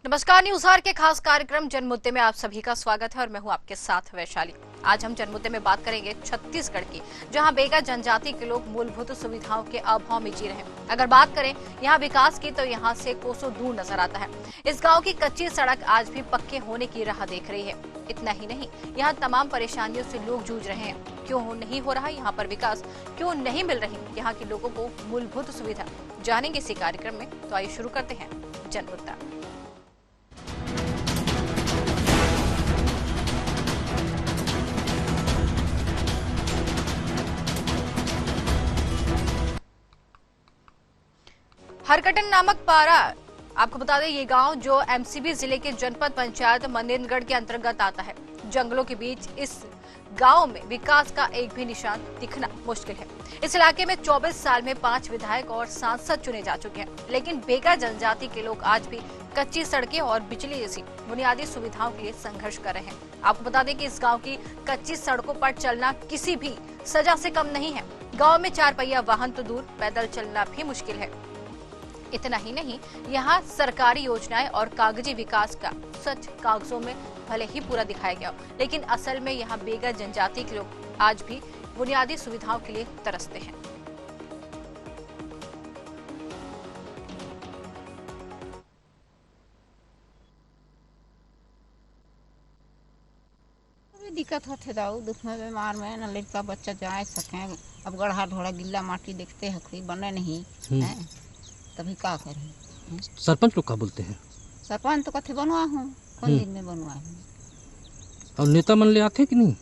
नमस्कार, news our के खास कार्यक्रम जनमुद्दे में आप सभी का स्वागत है और मैं हूं आपके साथ वैशाली। आज हम जनमुद्दे में बात करेंगे छत्तीसगढ़ की, जहां बेगा जनजाति के लोग मूलभूत सुविधाओं के अभाव में जी रहे हैं। अगर बात करें यहां विकास की, तो यहां से कोसों दूर नजर आता है। इस गाँव की कच्ची सड़क आज भी पक्के होने की राह देख रही है। इतना ही नहीं, यहाँ तमाम परेशानियों से लोग जूझ रहे हैं। क्यों नहीं हो रहा यहाँ पर विकास, क्यों नहीं मिल रही यहाँ के लोगों को मूलभूत सुविधा, जानेंगे इसी कार्यक्रम में। तो आइए शुरू करते हैं जनमुद्दा। हरकटन नामक पारा, आपको बता दें ये गांव जो एमसीबी जिले के जनपद पंचायत मनेन्द्रगढ़ के अंतर्गत आता है। जंगलों के बीच इस गांव में विकास का एक भी निशान दिखना मुश्किल है। इस इलाके में 24 साल में 5 विधायक और सांसद चुने जा चुके हैं, लेकिन बेगा जनजाति के लोग आज भी कच्ची सड़कें और बिजली जैसी बुनियादी सुविधाओं के लिए संघर्ष कर रहे हैं। आपको बता दें कि इस गाँव की कच्ची सड़कों पर चलना किसी भी सजा से कम नहीं है। गाँव में 4 पहिया वाहन तो दूर, पैदल चलना भी मुश्किल है। इतना ही नहीं, यहाँ सरकारी योजनाएं और कागजी विकास का सच कागजों में भले ही पूरा दिखाया गया हो, लेकिन असल में यहाँ बेगा जनजाति के लोग आज भी बुनियादी सुविधाओं के लिए तरसते हैं। दिक्कत होते दाऊ दुख में बीमार में न लड़का बच्चा जा सके। अब गढ़ा ढोड़ा गिल्ला माटी देखते हैं, कोई बने नहीं है, तभी का करें। सरपंच लोग क्या बोलते हैं? सरपंच तो कथे बनवा हूँ, कौन दिन में बनवा हूँ। और नेता मन ले आते कि नहीं?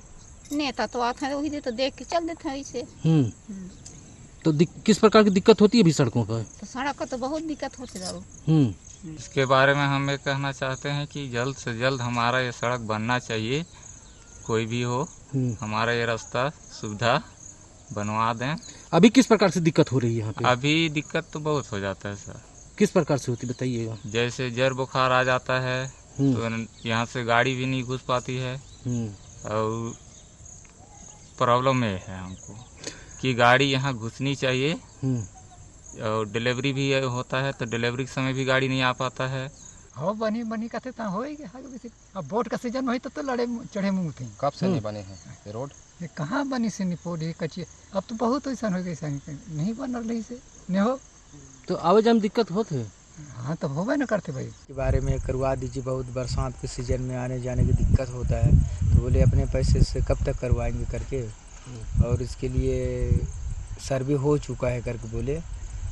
नेता तो आते हैं, वही दे तो देख के चल देते हैं इसे। तो किस प्रकार की दिक्कत होती है अभी सड़कों पर? तो सड़क का तो बहुत दिक्कत होती है। इसके बारे में हम ये कहना चाहते हैं कि जल्द से जल्द हमारा ये सड़क बनना चाहिए। कोई भी हो, हमारा ये रास्ता सुविधा बनवा दें। अभी किस प्रकार से दिक्कत हो रही है यहाँ पे? अभी दिक्कत तो बहुत हो जाता है सर। किस प्रकार से होती बताइएगा? जैसे जर बुखार आ जाता है तो यहाँ से गाड़ी भी नहीं घुस पाती है। और प्रॉब्लम ये है हमको कि गाड़ी यहाँ घुसनी चाहिए, और डिलीवरी भी होता है तो डिलीवरी के समय भी गाड़ी नहीं आ पाता है। हो बनी बनी कहते तो हो ही गया। अब वोट का सीजन हुई तो लड़े चढ़े मुँह थे। कब से नहीं बने हैं ये रोड? ये कहाँ बनी से निपोड़ कच्ची। अब तो बहुत ऐसा हो गया, नहीं बन रही से नहीं हो तो आवाजाही दिक्कत होते है। हाँ तो होवे न करते भाई। के बारे में करवा दीजिए, बहुत बरसात के सीजन में आने जाने की दिक्कत होता है। तो बोले अपने पैसे से कब तक करवाएंगे करके, और इसके लिए सर्वे हो चुका है करके बोले।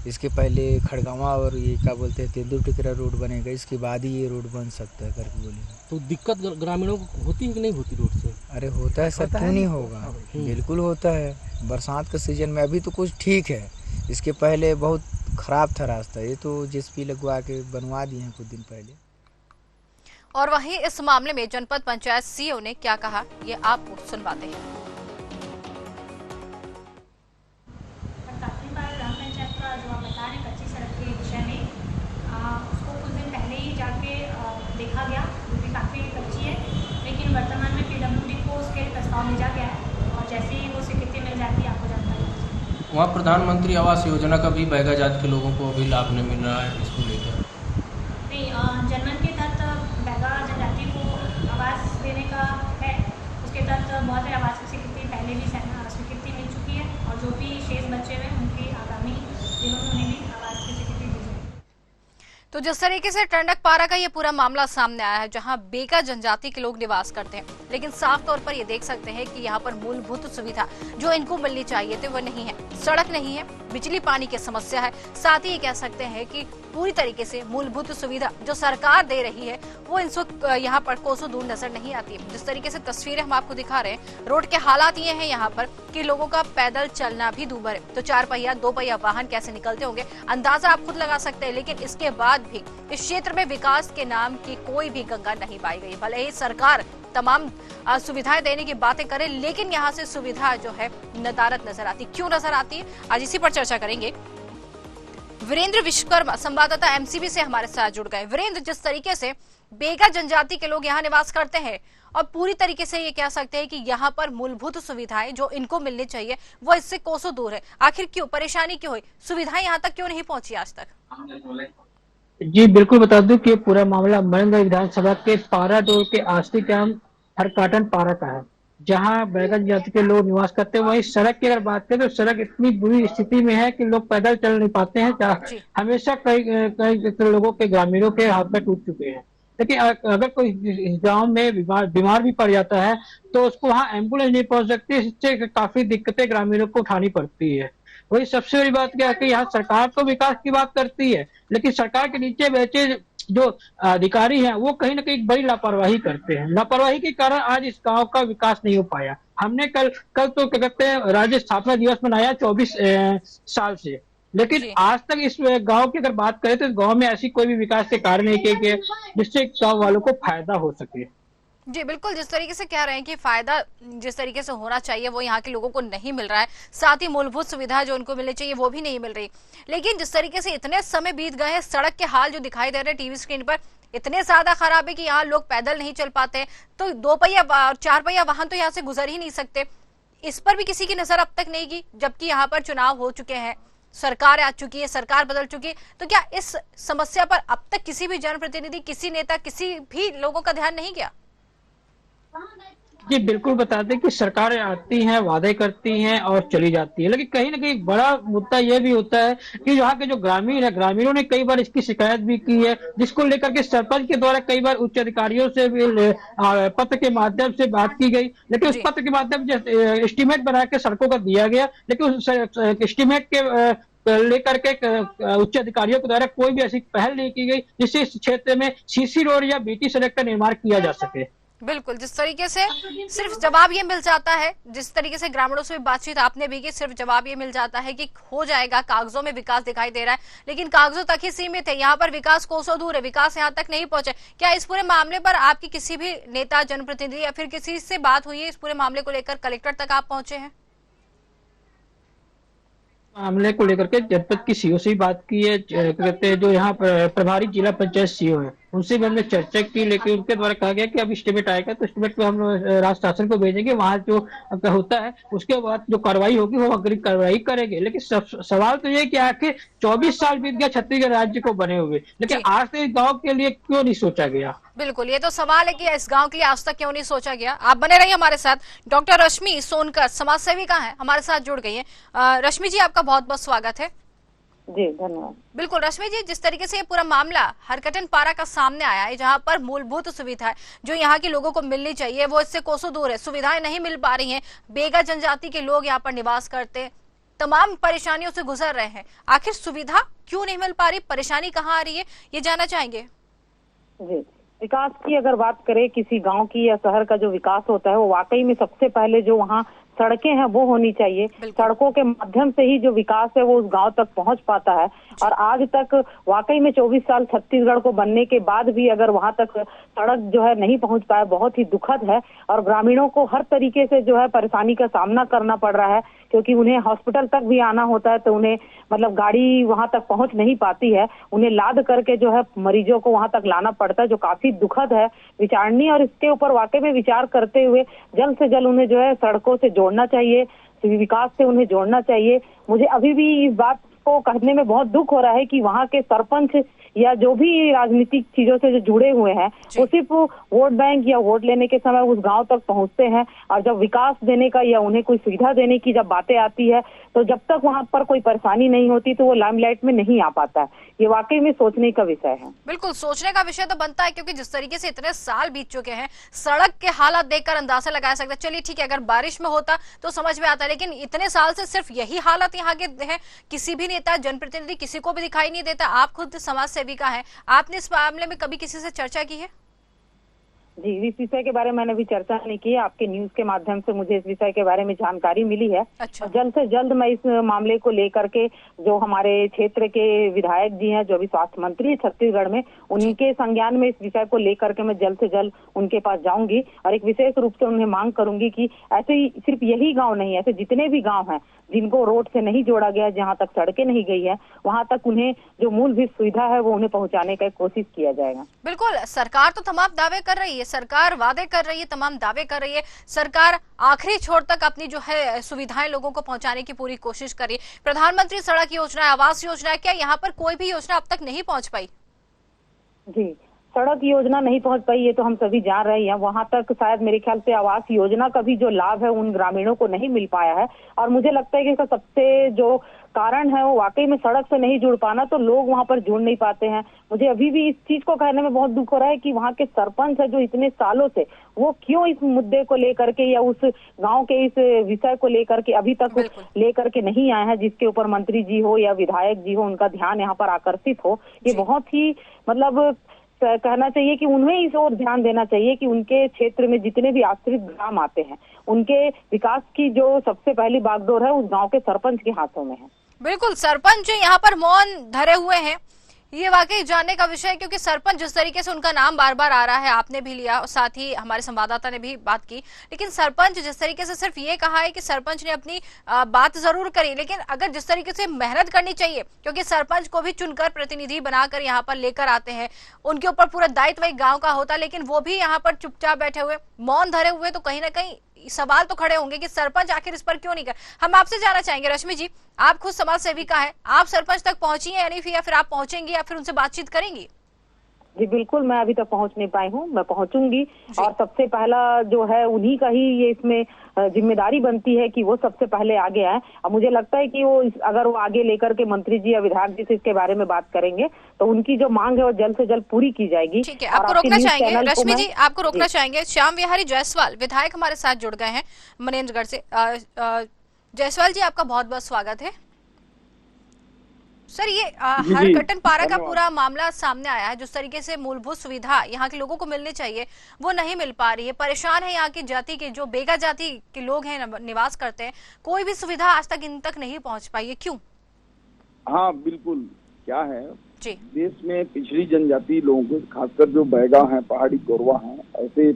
इसके पहले खड़गावा और ये क्या बोलते हैं तेंदुआ टिकरा रोड बनेगा, इसके बाद ही ये रोड बन सकता है करके बोले। तो दिक्कत ग्रामीणों को होती है कि नहीं होती रोड से? अरे होता है सर, क्यों नहीं होगा, बिल्कुल होता है। बरसात के सीजन में अभी तो कुछ ठीक है, इसके पहले बहुत खराब था रास्ता। ये तो जेसीबी लगवा के बनवा दिए हैं कुछ दिन पहले। और वहीं इस मामले में जनपद पंचायत सीईओ ने क्या कहा, ये आपको सुनवाते हैं। देखा गया जो कि काफ़ी कच्ची है, लेकिन वर्तमान में पीडब्ल्यूडी को उसके प्रस्ताव भेजा गया है और जैसे ही वो स्वीकृति मिल जाती है आपको जानकारी है। वहाँ प्रधानमंत्री आवास योजना का भी बेगा जात के लोगों को अभी लाभ नहीं मिल रहा है, इसको लेकर नहीं, जनमन के तहत बेगा जनजाति को आवास देने का है। उसके तहत बहुत सारे आवास की स्वीकृति पहले भी स्वीकृति मिल चुकी है, और जो भी शेष बच्चे हुए उनकी आगामी दिनों में उन्हें भी आवास की स्वीकृति दी जाएगी। तो जिस तरीके से टंडक पारा का ये पूरा मामला सामने आया है, जहां बेगा जनजाति के लोग निवास करते हैं, लेकिन साफ तौर पर ये देख सकते हैं कि यहाँ पर मूलभूत सुविधा जो इनको मिलनी चाहिए थी वो नहीं है। सड़क नहीं है, बिजली पानी की समस्या है, साथ ही ये कह सकते हैं कि पूरी तरीके से मूलभूत सुविधा जो सरकार दे रही है वो इनको यहाँ पर कोसों दूर नजर नहीं आती। जिस तरीके से तस्वीरें हम आपको दिखा रहे हैं, रोड के हालात ये हैं यहाँ पर कि लोगों का पैदल चलना भी दूभर है। तो 4 पहिया 2 पहिया वाहन कैसे निकलते होंगे, अंदाजा आप खुद लगा सकते हैं। लेकिन इसके बाद भी इस क्षेत्र में विकास के नाम की कोई भी गंगा नहीं पाई गई। भले ही सरकार तमाम सुविधाएं देने की बातें करे, लेकिन यहाँ से सुविधा जो है नदारद नजर आती। क्यों नजर आती है, आज इसी पर चर्चा करेंगे। वीरेंद्र विश्वकर्मा संवाददाता एमसीबी से हमारे साथ जुड़ गए। वीरेंद्र, जिस तरीके से बेगा जनजाति के लोग यहाँ निवास करते हैं और पूरी तरीके से ये कह सकते हैं कि यहाँ पर मूलभूत सुविधाएं जो इनको मिलनी चाहिए वो इससे कोसों दूर है, आखिर क्यों, परेशानी क्यों हुई, सुविधाएं यहाँ तक क्यों नहीं पहुंची आज तक? जी बिल्कुल बता दूं कि पूरा मामला मरंगगढ़ विधानसभा के पारा रोड के आस्ती ग्राम हरकाटन पारा का है, जहां बैगन जाति के लोग निवास करते हैं। वहीं सड़क की अगर बात करें तो सड़क इतनी बुरी स्थिति में है कि लोग पैदल चल नहीं पाते हैं। हमेशा कई कई लोगों के ग्रामीणों के हाथ में टूट चुके हैं। लेकिन अगर कोई गांव में बीमार भी पड़ जाता है तो उसको वहां एम्बुलेंस नहीं पहुंच सकती, इससे काफी दिक्कतें ग्रामीणों को उठानी पड़ती है। वही सबसे बड़ी बात क्या है कि यहाँ सरकार तो विकास की बात करती है, लेकिन सरकार के नीचे बैठे जो अधिकारी हैं वो कहीं ना कहीं बड़ी लापरवाही करते हैं। लापरवाही के कारण आज इस गांव का विकास नहीं हो पाया। हमने कल तो क्या कहते हैं राज्य स्थापना दिवस मनाया 24 साल से, लेकिन आज तक इस गांव की अगर बात करें तो गांव में ऐसी कोई भी विकास के कार्य नहीं किए गए जिससे गांव वालों को फायदा हो सके। जी बिल्कुल, जिस तरीके से कह रहे हैं कि फायदा जिस तरीके से होना चाहिए वो यहाँ के लोगों को नहीं मिल रहा है, साथ ही मूलभूत सुविधा जो उनको मिलनी चाहिए वो भी नहीं मिल रही। लेकिन जिस तरीके से इतने समय बीत गए हैं, सड़क के हाल जो दिखाई दे रहे हैं टीवी स्क्रीन पर इतने ज्यादा खराब है कि यहाँ लोग पैदल नहीं चल पाते, तो 2 पहिया 4 पहिया वाहन तो यहाँ से गुजर ही नहीं सकते। इस पर भी किसी की नजर अब तक नहीं की, जबकि यहाँ पर चुनाव हो चुके हैं, सरकार आ चुकी है, सरकार बदल चुकी है। तो क्या इस समस्या पर अब तक किसी भी जनप्रतिनिधि, किसी नेता, किसी भी लोगों का ध्यान नहीं गया? जी बिल्कुल बता दें कि सरकारें आती हैं, वादे करती हैं और चली जाती है, लेकिन कहीं ना कहीं बड़ा मुद्दा यह भी होता है कि यहाँ के जो ग्रामीण है, ग्रामीणों ने कई बार इसकी शिकायत भी की है, जिसको लेकर के सरपंच के द्वारा कई बार उच्च अधिकारियों से भी पत्र के माध्यम से बात की गई। लेकिन उस पत्र के माध्यम से एस्टीमेट बना के सड़कों का दिया गया, लेकिन उस एस्टीमेट के लेकर के उच्च अधिकारियों के द्वारा कोई भी ऐसी पहल नहीं की गई जिससे इस क्षेत्र में सीसी रोड या बीटी सड़क का निर्माण किया जा सके। बिल्कुल, जिस तरीके से सिर्फ जवाब ये मिल जाता है, जिस तरीके से ग्रामीणों से बातचीत आपने भी की, सिर्फ जवाब ये मिल जाता है कि हो जाएगा, कागजों में विकास दिखाई दे रहा है, लेकिन कागजों तक ही सीमित है। यहाँ पर विकास कोसों दूर है, विकास यहाँ तक नहीं पहुंचे। क्या इस पूरे मामले पर आपकी किसी भी नेता, जनप्रतिनिधि या फिर किसी से बात हुई है? इस पूरे मामले को लेकर कलेक्टर तक आप पहुंचे हैं? मामले को लेकर के जनपद की सीओ से बात की है, कहते हैं जो यहाँ पर प्रभारी जिला पंचायत सीओ है उनसे भी हमने चर्चा की, लेकिन उनके द्वारा कहा गया कि अब एस्टीमेट आएगा तो एस्टीमेट को हम राज्य शासन को भेजेंगे, वहां जो होता है उसके बाद जो कार्रवाई होगी वो अग्रिम कार्रवाई करेंगे। लेकिन सवाल तो ये कि आखिर 24 साल बीत गया छत्तीसगढ़ राज्य को बने हुए, लेकिन आज तक इस गाँव के लिए क्यों नहीं सोचा गया? बिल्कुल, ये तो सवाल है कि इस गांव के लिए आज तक क्यों नहीं सोचा गया। आप बने रहिए हमारे साथ। डॉक्टर रश्मि सोनकर समाज सेविका हैं, हमारे साथ जुड़ गई हैं। रश्मि जी, आपका बहुत बहुत स्वागत है। जी धन्यवाद। बिल्कुल रश्मि जी, जिस तरीके से ये पूरा मामला हरकटन पारा का सामने आया है, जहां पर मूलभूत सुविधाएं जो यहाँ के लोगों को मिलनी चाहिए वो इससे कोसों दूर है, सुविधाएं नहीं मिल पा रही हैं, बेगा जनजाति के लोग यहाँ पर निवास करते हैं, तमाम परेशानियों से गुजर रहे हैं। आखिर सुविधा क्यों नहीं मिल पा रही, परेशानी कहाँ आ रही है, ये जानना चाहेंगे। जी, विकास की अगर बात करें किसी गांव की या शहर का, जो विकास होता है वो वाकई में सबसे पहले जो वहाँ सड़कें हैं वो होनी चाहिए। सड़कों के माध्यम से ही जो विकास है वो उस गांव तक पहुंच पाता है। और आज तक वाकई में 24 साल छत्तीसगढ़ को बनने के बाद भी अगर वहां तक सड़क जो है नहीं पहुंच पाया, बहुत ही दुखद है। और ग्रामीणों को हर तरीके से जो है परेशानी का सामना करना पड़ रहा है, क्योंकि उन्हें हॉस्पिटल तक भी आना होता है तो उन्हें मतलब गाड़ी वहां तक पहुंच नहीं पाती है, उन्हें लाद करके जो है मरीजों को वहां तक लाना पड़ता है, जो काफी दुखद है, विचारणीय। और इसके ऊपर वाकई में विचार करते हुए जल्द से जल्द उन्हें जो है सड़कों से जोड़ना चाहिए, विकास से उन्हें जोड़ना चाहिए। मुझे अभी भी इस बात को कहने में बहुत दुख हो रहा है कि वहाँ के सरपंच या जो भी राजनीतिक चीजों से जो जुड़े हुए हैं वो सिर्फ वोट बैंक या वोट लेने के समय उस गांव तक पहुंचते हैं, और जब विकास देने का या उन्हें कोई सुविधा देने की जब बातें आती है तो जब तक वहां पर कोई परेशानी नहीं होती तो वो लाइमलाइट में नहीं आ पाता है। ये वाकई में सोचने का विषय है। बिल्कुल सोचने का विषय तो बनता है, क्योंकि जिस तरीके से इतने साल बीत चुके हैं, सड़क के हालात देखकर अंदाजा लगाया सकता है। चलिए ठीक है, अगर बारिश में होता तो समझ में आता, लेकिन इतने साल से सिर्फ यही हालत यहाँ के हैं, किसी भी नेता, जनप्रतिनिधि किसी को भी दिखाई नहीं देता। आप खुद समाज सेविका हैं, आपने इस मामले में कभी किसी से चर्चा की है? जी, इस विषय के बारे में मैंने अभी चर्चा नहीं की है। आपके न्यूज के माध्यम से मुझे इस विषय के बारे में जानकारी मिली है। अच्छा। जल्द से जल्द मैं इस मामले को लेकर के जो हमारे क्षेत्र के विधायक जी हैं, जो अभी स्वास्थ्य मंत्री है छत्तीसगढ़ में, उनके संज्ञान में इस विषय को लेकर के मैं जल्द से जल्द उनके पास जाऊंगी और एक विशेष रूप से उन्हें मांग करूंगी कि ऐसे ही सिर्फ यही गाँव नहीं, ऐसे जितने भी गाँव हैं जिनको रोड से नहीं जोड़ा गया, जहाँ तक सड़कें नहीं गई है, वहाँ तक उन्हें जो मूलभूत सुविधा है वो उन्हें पहुँचाने का कोशिश किया जाएगा। बिल्कुल, सरकार तो तमाम दावे कर रही है, सरकार वादे कर रही है, तमाम दावे कर रही है, सरकार आखिरी छोर तक अपनी जो है सुविधाएं लोगों को पहुंचाने की पूरी कोशिश कर रही है। प्रधानमंत्री सड़क योजना, आवास योजना, क्या यहाँ पर कोई भी योजना अब तक नहीं पहुंच पाई? जी, सड़क योजना नहीं पहुंच पाई, ये तो हम सभी जान रहे हैं। वहां तक शायद मेरे ख्याल से आवास योजना का भी जो लाभ है उन ग्रामीणों को नहीं मिल पाया है। और मुझे लगता है कि इसका सबसे जो कारण है वो वाकई में सड़क से नहीं जुड़ पाना, तो लोग वहां पर जुड़ नहीं पाते हैं। मुझे अभी भी इस चीज को कहने में बहुत दुख हो रहा है कि वहां के सरपंच है जो इतने सालों से, वो क्यों इस मुद्दे को लेकर के या उस गांव के इस विषय को लेकर के अभी तक लेकर के नहीं आए हैं, जिसके ऊपर मंत्री जी हो या विधायक जी हो उनका ध्यान यहाँ पर आकर्षित हो। ये बहुत ही मतलब कहना चाहिए कि उन्हें इस ओर ध्यान देना चाहिए कि उनके क्षेत्र में जितने भी आश्रित ग्राम आते हैं उनके विकास की जो सबसे पहली बागडोर है उस गांव के सरपंच के हाथों में है। बिल्कुल, सरपंच यहाँ पर मौन धरे हुए हैं, ये वाकई जानने का विषय है, क्योंकि सरपंच जिस तरीके से उनका नाम बार बार आ रहा है, आपने भी लिया और साथ ही हमारे संवाददाता ने भी बात की, लेकिन सरपंच जिस तरीके से सिर्फ ये कहा है कि सरपंच ने अपनी बात जरूर करी, लेकिन अगर जिस तरीके से मेहनत करनी चाहिए, क्योंकि सरपंच को भी चुनकर प्रतिनिधि बनाकर यहाँ पर लेकर आते हैं, उनके ऊपर पूरा दायित्व एक गाँव का होता है, लेकिन वो भी यहाँ पर चुपचाप बैठे हुए मौन धरे हुए, तो कहीं ना कहीं सवाल तो खड़े होंगे कि सरपंच आखिर इस पर क्यों नहीं कर। हम आपसे जानना चाहेंगे रश्मि जी, आप खुद समाज सेविका हैं, आप सरपंच तक पहुंची हैं या फिर आप पहुंचेंगी या फिर उनसे बातचीत करेंगी? जी बिल्कुल, मैं अभी तक पहुंच नहीं पाई हूँ, मैं पहुंचूंगी। और सबसे पहला जो है उन्हीं का ही ये इसमें जिम्मेदारी बनती है कि वो सबसे पहले आगे आए। और मुझे लगता है कि वो अगर वो आगे लेकर के मंत्री जी या विधायक जी से इसके बारे में बात करेंगे तो उनकी जो मांग है वो जल्द से जल्द पूरी की जाएगी। ठीक है, आपको रोकना चाहेंगे रश्मि जी, आपको रोकना चाहेंगे। श्याम विहारी जायसवाल विधायक हमारे साथ जुड़ गए हैं मनेंद्रगढ़ से। जायसवाल जी, आपका बहुत बहुत स्वागत है। सर, ये हरकटन पारा का पूरा मामला सामने आया है, जिस तरीके से मूलभूत सुविधा यहाँ के लोगों को मिलनी चाहिए वो नहीं मिल पा रही है। परेशान है यहाँ की जाति के, जो बेगा जाति के लोग हैं, निवास करते हैं, कोई भी सुविधा आज तक इन तक नहीं पहुँच पाई है, क्यों? हाँ बिल्कुल, क्या है जी, देश में पिछड़ी जनजाति लोगों को, खासकर जो बैगा हैं, पहाड़ी गोरवा हैं, ऐसे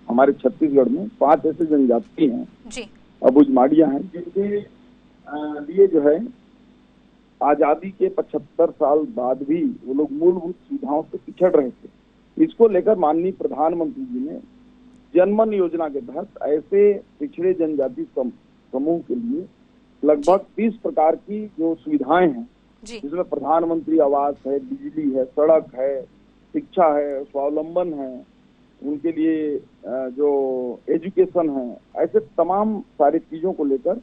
हमारे छत्तीसगढ़ में 5 ऐसे जनजाति हैं जी, अबुझमाड़िया हैं, जिनके लिए जो है आजादी के 75 साल बाद भी वो लोग मूलभूत सुविधाओं से पिछड़ रहे थे। इसको लेकर माननीय प्रधानमंत्री जी ने जनमन योजना के तहत ऐसे पिछड़े जनजाति समूह के लिए लगभग 30 प्रकार की जो सुविधाएं हैं, जिसमें प्रधानमंत्री आवास है, बिजली है, सड़क है, शिक्षा है, स्वावलंबन है, उनके लिए जो एजुकेशन है, ऐसे तमाम सारी चीजों को लेकर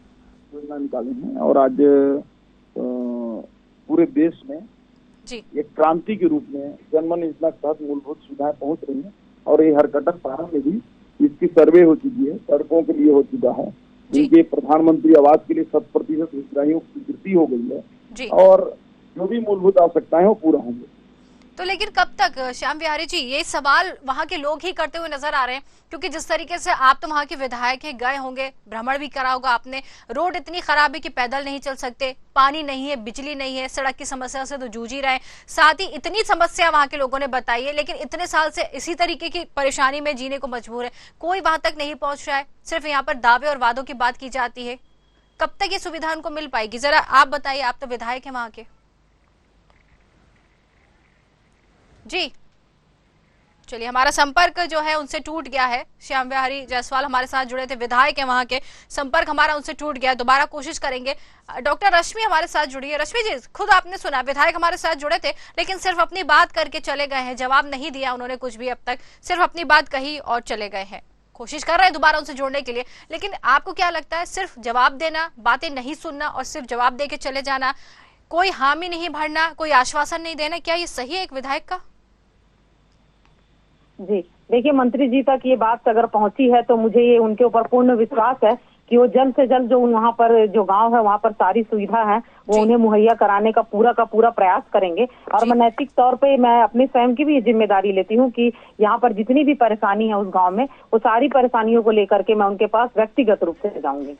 योजना निकाली है। और आज पूरे देश में एक क्रांति के रूप में जनमन योजना के तहत मूलभूत सुविधाएं पहुंच रही हैं। और ये हरकटन पारा में भी इसकी सर्वे हो चुकी है, सड़कों के लिए हो चुका है, इनके प्रधानमंत्री आवास के लिए 100% हितग्राहियों की स्वीकृति हो गई है और जो भी मूलभूत आवश्यकताएं वो पूरा होंगे। तो लेकिन कब तक श्याम विहारी जी, ये सवाल वहाँ के लोग ही करते हुए नजर आ रहे हैं, क्योंकि जिस तरीके से आप तो वहाँ के विधायक हैं, गए होंगे, भ्रमण भी करा होगा आपने, रोड इतनी खराब है कि पैदल नहीं चल सकते, पानी नहीं है, बिजली नहीं है, सड़क की समस्या से तो जूझ ही रहे, साथ ही इतनी समस्या वहाँ के लोगों ने बताई है, लेकिन इतने साल से इसी तरीके की परेशानी में जीने को मजबूर है, कोई वहां तक नहीं पहुंच रहा है, सिर्फ यहाँ पर दावे और वादों की बात की जाती है। कब तक ये सुविधा उनको मिल पाएगी, जरा आप बताइए, आप तो विधायक हैं वहां के। जी चलिए, हमारा संपर्क जो है उनसे टूट गया है। श्याम विहारी जायसवाल हमारे साथ जुड़े थे, विधायक है वहां के, संपर्क हमारा उनसे टूट गया, दोबारा कोशिश करेंगे। डॉक्टर रश्मि हमारे साथ जुड़ी है। रश्मि जी, खुद आपने सुना, विधायक हमारे साथ जुड़े थे, लेकिन सिर्फ अपनी बात करके चले गए हैं, जवाब नहीं दिया उन्होंने कुछ भी अब तक, सिर्फ अपनी बात कही और चले गए हैं। कोशिश कर रहे हैं दोबारा उनसे जोड़ने के लिए, लेकिन आपको क्या लगता है, सिर्फ जवाब देना, बातें नहीं सुनना और सिर्फ जवाब दे के चले जाना, कोई हामी नहीं भरना, कोई आश्वासन नहीं देना, क्या ये सही है एक विधायक का? जी देखिए, मंत्री जी तक ये बात अगर पहुंची है तो मुझे ये उनके ऊपर पूर्ण विश्वास है कि वो जल्द से जल्द जो वहाँ पर जो गांव है वहाँ पर सारी सुविधा है वो उन्हें मुहैया कराने का पूरा प्रयास करेंगे। और मैं नैतिक तौर पे मैं अपनी स्वयं की भी जिम्मेदारी लेती हूँ कि यहाँ पर जितनी भी परेशानी है उस गाँव में, वो सारी परेशानियों को लेकर के मैं उनके पास व्यक्तिगत रूप से जाऊंगी।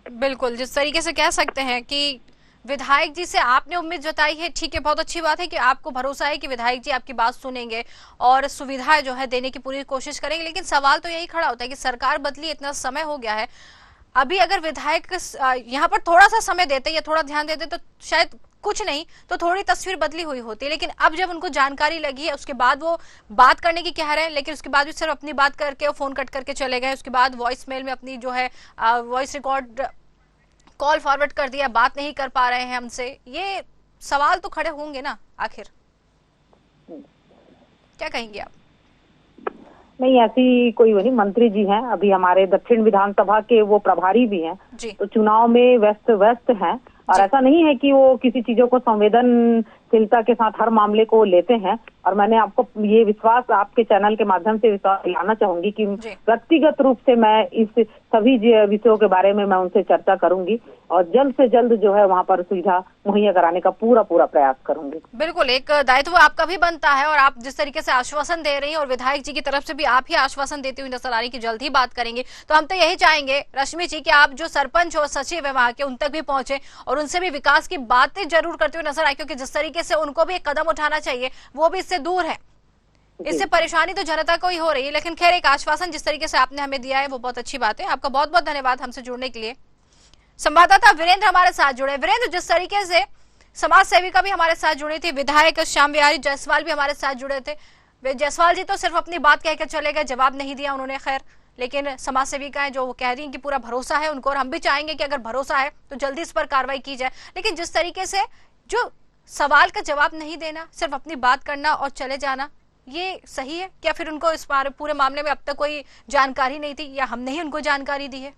बिल्कुल, जिस तरीके से कह सकते हैं कि विधायक जी से आपने उम्मीद जताई है, ठीक है, बहुत अच्छी बात है कि आपको भरोसा है कि विधायक जी आपकी बात सुनेंगे और सुविधाएं जो है देने की पूरी कोशिश करेंगे, लेकिन सवाल तो यही खड़ा होता है कि सरकार बदली, इतना समय हो गया है, अभी अगर विधायक यहाँ पर थोड़ा सा समय देते या थोड़ा ध्यान देते तो शायद कुछ नहीं तो थोड़ी तस्वीर बदली हुई होती, लेकिन अब जब उनको जानकारी लगी है उसके बाद वो बात करने की कह रहे हैं, लेकिन उसके बाद भी सिर्फ अपनी बात करके फोन कट करके चले गए, उसके बाद वॉइस मेल में अपनी जो है वॉइस रिकॉर्ड कॉल फॉरवर्ड कर दिया, बात नहीं कर पा रहे हैं हमसे, ये सवाल तो खड़े होंगे ना आखिर। क्या कहेंगे आप? नहीं, ऐसी कोई वो नहीं, मंत्री जी हैं, अभी हमारे दक्षिण विधानसभा के वो प्रभारी भी हैं, तो चुनाव में व्यस्त हैं, और ऐसा नहीं है कि वो किसी चीजों को संवेदनशीलता के साथ हर मामले को लेते हैं। और मैंने आपको ये विश्वास आपके चैनल के माध्यम से विश्वास दिलाना चाहूंगी कि व्यक्तिगत रूप से मैं इस सभी विषयों के बारे में मैं उनसे चर्चा करूंगी और जल्द से जल्द जो है वहाँ पर सुविधा मुहैया कराने का पूरा प्रयास करूंगी। बिल्कुल, एक दायित्व आपका भी बनता है और आप जिस तरीके से आश्वासन दे रही हैं और विधायक जी की तरफ से भी आप ही आश्वासन देती हुई नजर आ रही कि जल्द ही बात करेंगे, तो हम तो यही चाहेंगे रश्मि जी कि आप जो सरपंच और सचिव है वहाँ के उन तक भी पहुंचे और उनसे भी विकास की बातें जरूर करते हुए नजर आए, क्योंकि जिस तरीके से उनको भी एक कदम उठाना चाहिए वो भी इससे दूर है। इससे परेशानी तो जनता को ही हो रही है, लेकिन खैर एक आश्वासन जिस तरीके से आपने हमें दिया है वो बहुत अच्छी बात है। आपका बहुत बहुत धन्यवाद हमसे जुड़ने के लिए। संवाददाता वीरेंद्र हमारे साथ जुड़े। वीरेंद्र, जिस तरीके से समाज सेविका भी हमारे साथ जुड़ी थी, विधायक श्याम बिहारी जायसवाल भी हमारे साथ जुड़े थे। जायसवाल जी तो सिर्फ अपनी बात कहकर चले गए, जवाब नहीं दिया उन्होंने, खैर, लेकिन समाज सेविकाएं जो कह रही हैं कि पूरा भरोसा है उनको और हम भी चाहेंगे कि अगर भरोसा है तो जल्दी इस पर कार्रवाई की जाए। लेकिन जिस तरीके से जो सवाल का जवाब नहीं देना, सिर्फ अपनी बात करना और चले जाना, ये सही है क्या? फिर उनको इस पूरे मामले में अब तक कोई जानकारी नहीं थी या हमने ही उनको जानकारी दी है?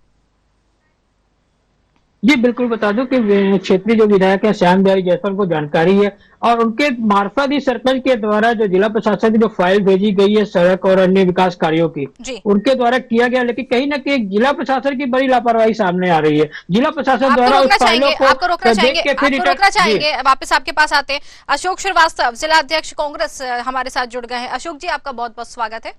जी बिल्कुल, बता दूं कि क्षेत्रीय जो विधायक है श्याम बिहारी जायसवाल को जानकारी है और उनके मार्फत ही सरपंच के द्वारा जो जिला प्रशासन की जो फाइल भेजी गई है सड़क और अन्य विकास कार्यों की, उनके द्वारा किया गया, लेकिन कहीं ना कहीं जिला प्रशासन की बड़ी लापरवाही सामने आ रही है। जिला प्रशासन द्वारा उस फाइलों को रोकना चाहेंगे। वापस आपके पास आते हैं। अशोक श्रीवास्तव, जिला अध्यक्ष कांग्रेस, हमारे साथ जुड़ गए हैं। अशोक जी, आपका बहुत बहुत स्वागत है।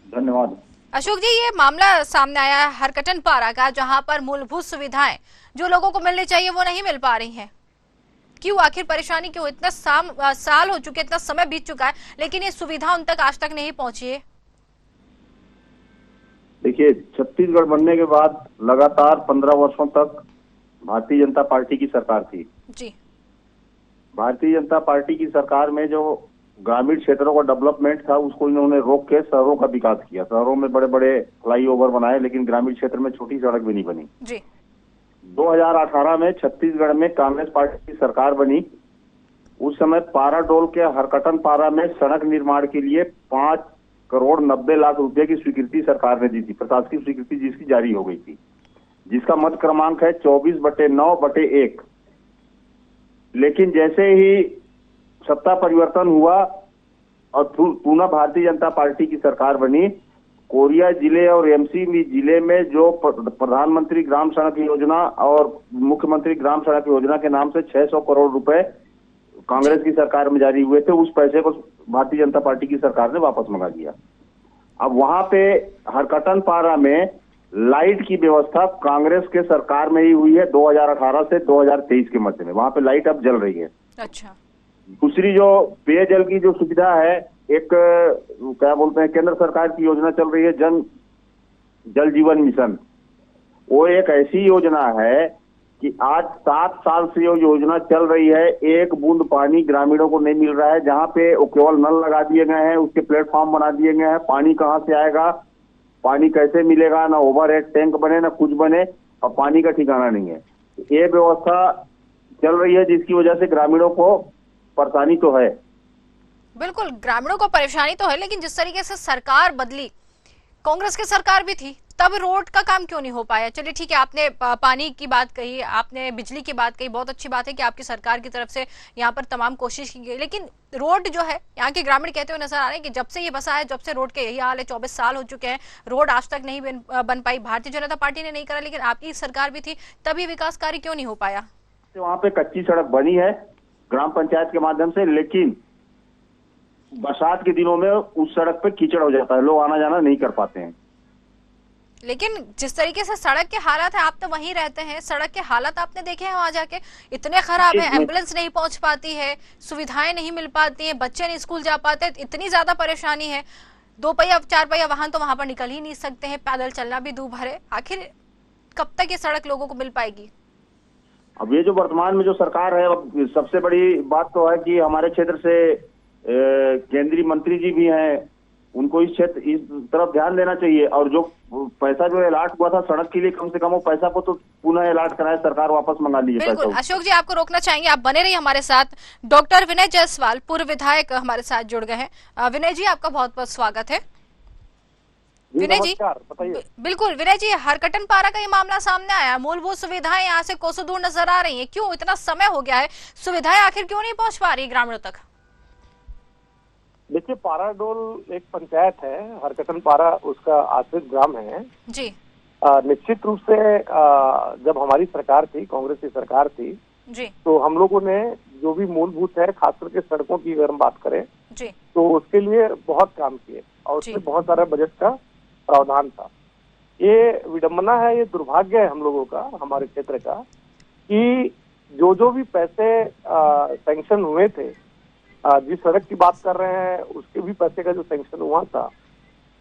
धन्यवाद। अशोक जी, ये मामला सामने आया है हरकटन पारा का, जहां पर मूलभूत सुविधाएं जो लोगों को मिलनी चाहिए वो नहीं मिल पा रही हैं। क्यों, आखिर परेशानी क्यों? इतना साल हो चुके, इतना समय बीत चुका है, लेकिन ये सुविधा उन तक आज तक नहीं पहुंची है। देखिए, छत्तीसगढ़ बनने के बाद लगातार 15 वर्षों तक भारतीय जनता पार्टी की सरकार थी जी। भारतीय जनता पार्टी की सरकार में जो ग्रामीण क्षेत्रों का डेवलपमेंट था उसको इन्होंने रोक के शहरों का विकास किया। शहरों में बड़े बड़े फ्लाईओवर बनाए, लेकिन ग्रामीण क्षेत्र में छोटी सड़क भी नहीं बनी जी। 2018 में छत्तीसगढ़ में कांग्रेस पार्टी की सरकार बनी। उस समय पाराडोल के हरकटन पारा में सड़क निर्माण के लिए 5 करोड़ 90 लाख रुपए की स्वीकृति सरकार ने दी थी, प्रशासकीय स्वीकृति जिसकी जारी हो गई थी, जिसका मत क्रमांक है 24/9/1। लेकिन जैसे ही सत्ता परिवर्तन हुआ और पुनः भारतीय जनता पार्टी की सरकार बनी, कोरिया जिले और एमसी जिले में जो प्रधानमंत्री ग्राम सड़क योजना और मुख्यमंत्री ग्राम सड़क योजना के नाम से 600 करोड़ रुपए कांग्रेस की सरकार में जारी हुए थे, उस पैसे को भारतीय जनता पार्टी की सरकार ने वापस मंगा दिया। अब वहां पे हरकटन पारा में लाइट की व्यवस्था कांग्रेस के सरकार में ही हुई है 2018 से 2023 के मध्य में। वहां पे लाइट अब जल रही है। अच्छा। दूसरी जो पेयजल की जो सुविधा है, एक क्या बोलते हैं, केंद्र सरकार की योजना चल रही है जल जीवन मिशन। वो एक ऐसी योजना है कि आज 7 साल से ये योजना चल रही है, एक बूंद पानी ग्रामीणों को नहीं मिल रहा है। जहां पे केवल नल लगा दिए गए हैं, उसके प्लेटफॉर्म बना दिए गए हैं, पानी कहाँ से आएगा, पानी कैसे मिलेगा, ना ओवरहेड टैंक बने ना कुछ बने, और पानी का ठिकाना नहीं है। ये व्यवस्था चल रही है जिसकी वजह से ग्रामीणों को परेशानी तो है। बिल्कुल, ग्रामीणों को परेशानी तो है, लेकिन जिस तरीके से सरकार बदली, कांग्रेस की सरकार भी थी, तब रोड का काम क्यों नहीं हो पाया? चलिए ठीक है, आपने पानी की बात कही, आपने बिजली की बात कही, बहुत अच्छी बात है कि आपकी सरकार की तरफ से यहाँ पर तमाम कोशिश की गई, लेकिन रोड जो है, यहाँ के ग्रामीण कहते हुए नजर आ रहे हैं कि जब से ये बसा है, जब से रोड के यही हाल है, 24 साल हो चुके हैं, रोड आज तक नहीं बन पाई। भारतीय जनता पार्टी ने नहीं करा, लेकिन आपकी सरकार भी थी, तभी विकास कार्य क्यों नहीं हो पाया? वहाँ पे कच्ची सड़क बनी है ग्राम पंचायत के माध्यम से, लेकिन बरसात के दिनों में उस सड़क पे कीचड़ हो जाता है, लोग आना जाना नहीं कर पाते हैं। लेकिन जिस तरीके से सड़क के हालात है, आप तो वहीं रहते हैं, सड़क के हालात आपने देखे हैं वहां जाके, इतने खराब है, एम्बुलेंस नहीं पहुंच पाती है, सुविधाएं नहीं मिल पाती हैं, बच्चे नहीं स्कूल जा पाते, इतनी ज्यादा परेशानी है। 2 पहिया 4 पहिया वाहन तो वहां पर निकल ही नहीं सकते हैं, पैदल चलना भी दूभर है। आखिर कब तक ये सड़क लोगों को मिल पाएगी? अब ये जो वर्तमान में जो सरकार है, अब सबसे बड़ी बात तो है कि हमारे क्षेत्र से केंद्रीय मंत्री जी भी हैं, उनको इस तरफ ध्यान देना चाहिए। और जो पैसा जो अलॉट हुआ था सड़क के लिए, कम से कम वो पैसा को तो पुनः अलॉट कराए सरकार, वापस मंगा लीजिए पैसा। बिल्कुल अशोक जी, आपको रोकना चाहेंगे, आप बने रहिए हमारे साथ। डॉक्टर विनय जायसवाल, पूर्व विधायक, हमारे साथ जुड़ गए हैं। विनय जी, आपका बहुत बहुत स्वागत है। विनय जी बताइए। बिल्कुल विनय जी, हरकटन पारा का ये मामला सामने आया, मूलभूत सुविधाएं यहाँ से कोसों दूर नजर आ रही हैं, क्यों इतना समय हो गया है, सुविधाएं आखिर क्यों नहीं पहुंच पा रही ग्रामीणों तक? देखिए, पाराडोल एक पंचायत है, हरकटन पारा उसका आश्रित ग्राम है जी। निश्चित रूप से जब हमारी सरकार थी, कांग्रेस की सरकार थी जी, तो हम लोगों ने जो भी मूलभूत है, खास करके सड़कों की अगर हम बात करें जी, तो उसके लिए बहुत काम किए और उसमें बहुत सारा बजट का प्रावधान था। ये विडंबना है, ये दुर्भाग्य है हम लोगों का, हमारे क्षेत्र का, कि जो भी पैसे सैंक्शन हुए थे, जिस सड़क की बात कर रहे हैं उसके भी पैसे का जो सैंक्शन हुआ था,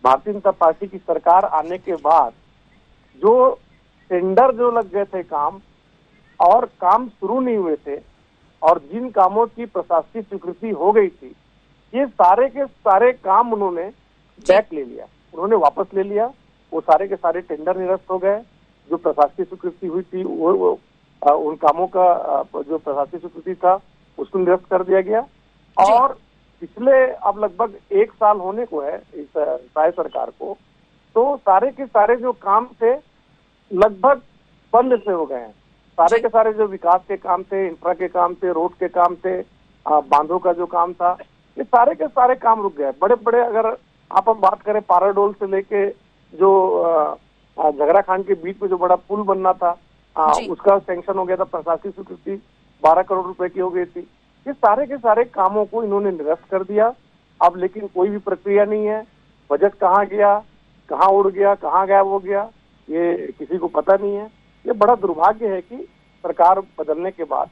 भारतीय जनता पार्टी की सरकार आने के बाद जो टेंडर जो लग गए थे काम, और काम शुरू नहीं हुए थे, और जिन कामों की प्रशासकीय स्वीकृति हो गई थी, ये सारे के सारे काम उन्होंने बैक ले लिया, उन्होंने वापस ले लिया। वो सारे के सारे टेंडर निरस्त हो गए। जो प्रशासकीय स्वीकृति हुई थी वो उन कामों का जो प्रशासकीय स्वीकृति था उसको निरस्त कर दिया गया। और पिछले अब लगभग 1 साल होने को है इस राय सरकार को, तो सारे के सारे जो काम थे लगभग बंद से हो गए हैं। सारे के सारे जो विकास के काम थे, इंफ्रा के काम थे, रोड के काम थे, बांधों का जो काम था, ये सारे के सारे काम रुक गए। बड़े बड़े अगर आप हम बात करें, पाराडोल से लेके जो झगड़ा खान के बीच में जो बड़ा पुल बनना था, उसका सैंक्शन हो गया था, प्रशासकीय स्वीकृति 12 करोड़ रुपए की हो गई थी। ये सारे के सारे कामों को इन्होंने निरस्त कर दिया। अब लेकिन कोई भी प्रक्रिया नहीं है। बजट कहाँ गया, कहाँ उड़ गया, कहाँ गायब हो गया, ये किसी को पता नहीं है। ये बड़ा दुर्भाग्य है कि सरकार बदलने के बाद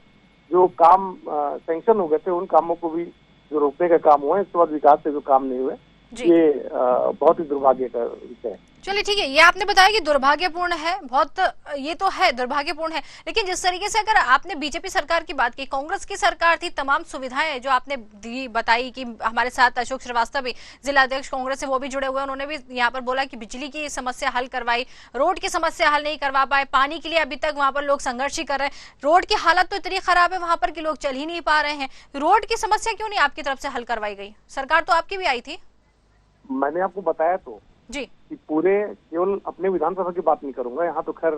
जो काम सैंक्शन हो गए थे, उन कामों को भी जो रोकने का काम हुआ है, इसके बाद विकास से जो काम नहीं हुए, ये बहुत ही दुर्भाग्य का विषय है। चलिए ठीक है, ये आपने बताया कि दुर्भाग्यपूर्ण है, बहुत ये तो है दुर्भाग्यपूर्ण है, लेकिन जिस तरीके से अगर आपने बीजेपी सरकार की बात की, कांग्रेस की सरकार थी, तमाम सुविधाएं जो आपने दी बताई कि हमारे साथ अशोक श्रीवास्तव भी जिला अध्यक्ष कांग्रेस से वो भी जुड़े हुए, उन्होंने भी यहाँ पर बोला कि बिजली की समस्या हल करवाई, रोड की समस्या हल नहीं करवा पाए, पानी के लिए अभी तक वहाँ पर लोग संघर्ष ही कर रहे हैं, रोड की हालत तो इतनी खराब है वहां पर कि लोग चल ही नहीं पा रहे हैं। रोड की समस्या क्यों नहीं आपकी तरफ से हल करवाई गई? सरकार तो आपकी भी आई थी। मैंने आपको बताया तो जी कि पूरे, केवल अपने विधानसभा की बात नहीं करूंगा, यहाँ तो खैर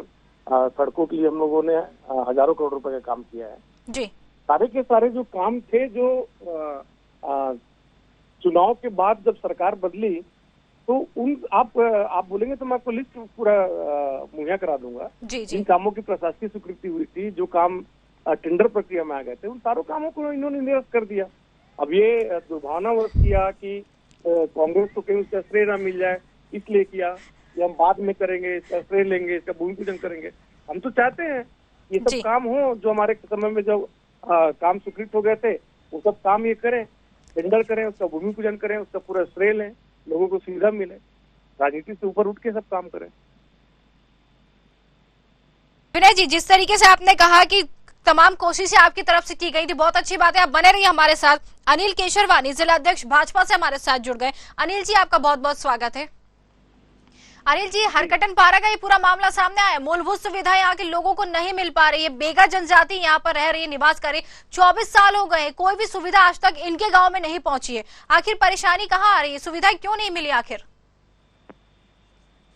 सड़कों के लिए हम लोगों ने हजारों करोड़ रुपए का काम किया है जी। सारे के सारे जो काम थे, जो चुनाव के बाद जब सरकार बदली तो उन आप बोलेंगे तो मैं आपको लिस्ट पूरा मुहैया करा दूंगा। जिन कामों की प्रशासकीय स्वीकृति हुई थी, जो काम टेंडर प्रक्रिया में आ गए थे, उन सारों कामों को इन्होंने निरस्त कर दिया। अब ये दुर्भावनावश किया कि कांग्रेस को कहीं उसका श्रेय न मिल जाए, इसलिए किया, ये हम बाद में करेंगे, इसका श्रेय लेंगे, इसका भूमि पूजन करेंगे। हम तो चाहते हैं ये सब काम हो, जो हमारे समय में जब काम स्वीकृत हो गए थे वो सब काम ये करें, टेंडर करें, उसका भूमि पूजन करें, उसका पूरा श्रेय लें, लोगों को सुविधा मिले, राजनीति से ऊपर उठ के सब काम करें। विनय जी, जिस तरीके से आपने कहा कि तमाम कोशिशें आपकी तरफ से की गई थी, बहुत अच्छी बात है, आप बने रहिए हमारे साथ। अनिल केशरवानी, जिला अध्यक्ष भाजपा से हमारे साथ जुड़ गए। अनिल जी, आपका बहुत बहुत स्वागत है। अनिल जी, हरकटन पारा का ये पूरा मामला सामने आया, मूलभूत सुविधाएं यहाँ के लोगों को नहीं मिल पा रही है, बेगा जनजाति यहाँ पर रह रही है, निवास कर रही है, 24 साल हो गए, कोई भी सुविधा आज तक इनके गांव में नहीं पहुंची है। आखिर परेशानी कहाँ आ रही है, सुविधाएं क्यों नहीं मिली आखिर?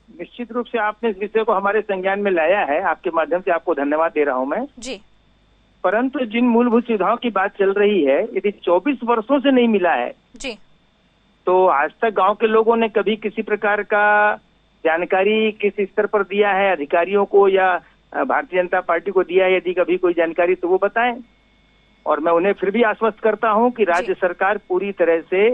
निश्चित रूप से आपने इस विषय को हमारे संज्ञान में लाया है, आपके माध्यम से आपको धन्यवाद दे रहा हूं मैं जी। परंतु जिन मूलभूत सुविधाओं की बात चल रही है, यदि 24 वर्षों से नहीं मिला है जी, तो आज तक गांव के लोगों ने कभी किसी प्रकार का जानकारी किस स्तर पर दिया है अधिकारियों को या भारतीय जनता पार्टी को दिया है? यदि कभी कोई जानकारी तो वो बताएं। और मैं उन्हें फिर भी आश्वस्त करता हूं कि राज्य सरकार पूरी तरह से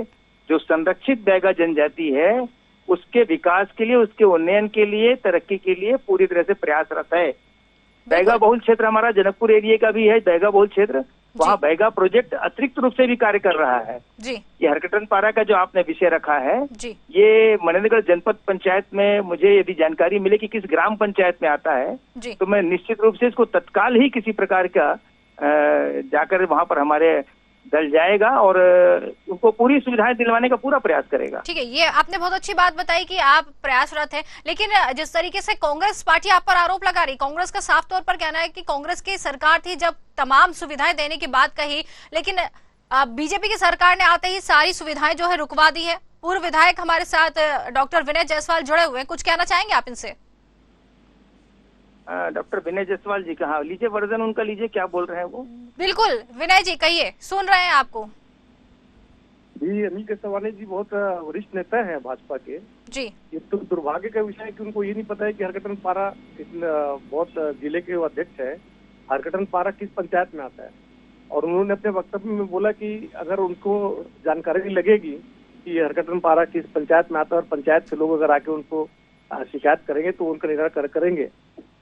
जो संरक्षित बैगा जनजाति है उसके विकास के लिए, उसके उन्नयन के लिए, तरक्की के लिए पूरी तरह से प्रयासरत है। बैगा बहुल क्षेत्र हमारा जनकपुर एरिया का भी है, बैगा बहुल क्षेत्र, वहाँ बैगा प्रोजेक्ट अतिरिक्त रूप से भी कार्य कर रहा है जी। ये हरकटन पारा का जो आपने विषय रखा है जी, ये मनेन्द्रगढ़ जनपद पंचायत में मुझे यदि जानकारी मिले कि किस ग्राम पंचायत में आता है जी, तो मैं निश्चित रूप से इसको तत्काल ही किसी प्रकार का जाकर वहाँ पर हमारे दल जाएगा और उनको पूरी सुविधाएं दिलवाने का पूरा प्रयास करेगा। ठीक है, ये आपने बहुत अच्छी बात बताई कि आप प्रयासरत हैं, लेकिन जिस तरीके से कांग्रेस पार्टी आप पर आरोप लगा रही, कांग्रेस का साफ तौर पर कहना है कि कांग्रेस की सरकार थी जब तमाम सुविधाएं देने की बात कही, लेकिन बीजेपी की सरकार ने आते ही सारी सुविधाएं जो है रुकवा दी है। पूर्व विधायक हमारे साथ डॉक्टर विनय जायसवाल जुड़े हुए हैं, कुछ कहना चाहेंगे आप इनसे? डॉक्टर विनय जायसवाल जी कहाँ, लीजिए वर्जन उनका लीजिए, क्या बोल रहे हैं वो। बिल्कुल विनय जी कहिए, सुन रहे हैं आपको। जी अनिल केसवानी जी बहुत वरिष्ठ नेता हैं भाजपा के जी। ये तो दुर्भाग्य का विषय है कि उनको ये नहीं पता है कि हरकटन पारा बहुत जिले के अध्यक्ष है, हरकटन पारा किस पंचायत में आता है। और उन्होंने अपने वक्तव्य में बोला कि अगर उनको जानकारी लगेगी कि हरकटन पारा किस पंचायत में आता है और पंचायत के लोग अगर आके उनको शिकायत करेंगे तो उनका निराकरण करेंगे।